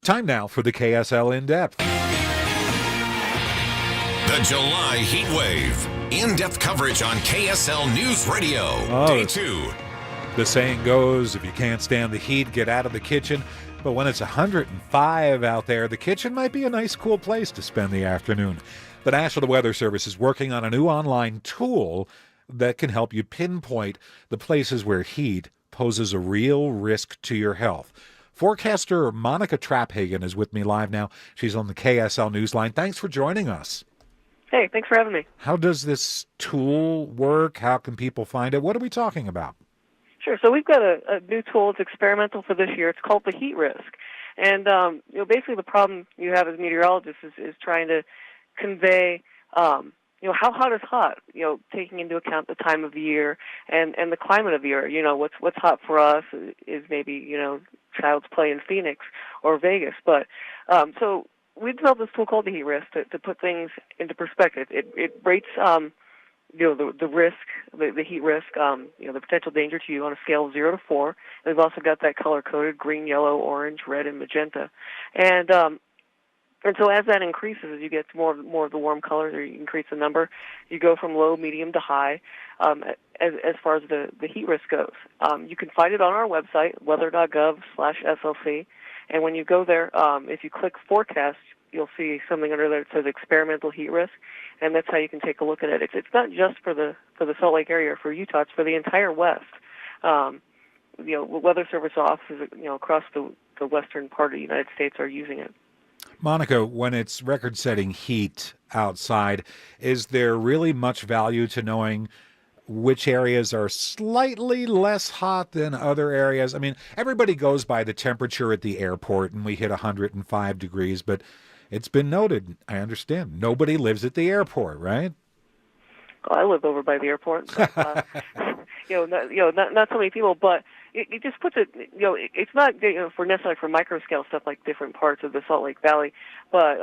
Time now for the KSL In Depth. The July Heat Wave. In-depth coverage on KSL News Radio. Day 2. The saying goes, if you can't stand the heat, get out of the kitchen. But when it's 105 out there, the kitchen might be a nice, cool place to spend the afternoon. The National Weather Service is working on a new online tool that can help you pinpoint the places where heat poses a real risk to your health. Forecaster Monica Traphagen is with me live now. She's on the KSL Newsline. Thanks for joining us. Hey, thanks for having me. How does this tool work? How can people find it? What are we talking about? Sure. So we've got a new tool. It's experimental for this year. It's called the heat risk. And, basically the problem you have as meteorologists is trying to convey, how hot is hot, taking into account the time of the year and the climate of the year. What's hot for us is maybe, Child's Play in Phoenix or Vegas. But so we developed this tool called the heat risk to put things into perspective. It rates, the risk, the heat risk, the potential danger to you on a scale of 0 to 4. And we've also got that color-coded green, yellow, orange, red, and magenta. And so as that increases, as you get more of the warm colors, or you increase the number, you go from low, medium to high as far as the heat risk goes. You can find it on our website, weather.gov/SLC. And when you go there, if you click forecast, you'll see something under there that says experimental heat risk, and that's how you can take a look at it. It's not just for the Salt Lake area or for Utah; it's for the entire West. Weather Service offices, across the western part of the United States are using it. Monica, when it's record-setting heat outside, is there really much value to knowing which areas are slightly less hot than other areas? I mean, everybody goes by the temperature at the airport, and we hit 105 degrees, but it's been noted, I understand, nobody lives at the airport, right? Well, I live over by the airport. But, not so many people, but it just puts it, it's not for necessarily for microscale stuff like different parts of the Salt Lake Valley, but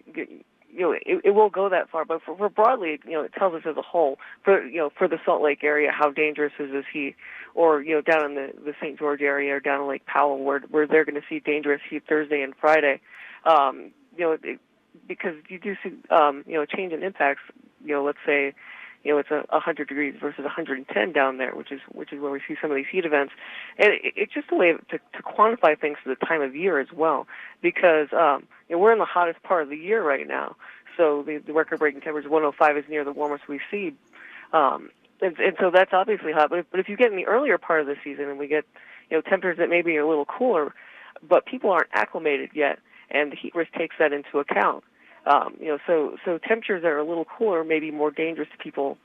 it will go that far. But for broadly, it tells us as a whole for the Salt Lake area how dangerous is this heat, or down in the St. George area or down in Lake Powell where they're going to see dangerous heat Thursday and Friday. Because you do see change in impacts. Let's say it's 100 degrees versus 110 down there, which is where we see some of these heat events. And it's just a way to quantify things for the time of year as well, because we're in the hottest part of the year right now. So the record-breaking temperature 105 is near the warmest we see. And so that's obviously hot. But if you get in the earlier part of the season and we get temperatures that maybe are a little cooler, but people aren't acclimated yet, and the heat risk takes that into account. So temperatures that are a little cooler may be more dangerous to people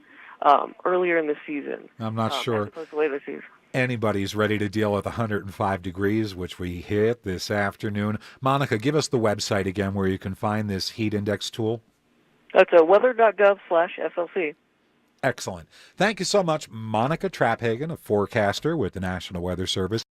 earlier in the season. I'm not sure as opposed to later in the season. Anybody's ready to deal with 105 degrees, which we hit this afternoon. Monica, give us the website again where you can find this heat index tool. That's weather.gov/SLC. Excellent. Thank you so much, Monica Traphagen, a forecaster with the National Weather Service.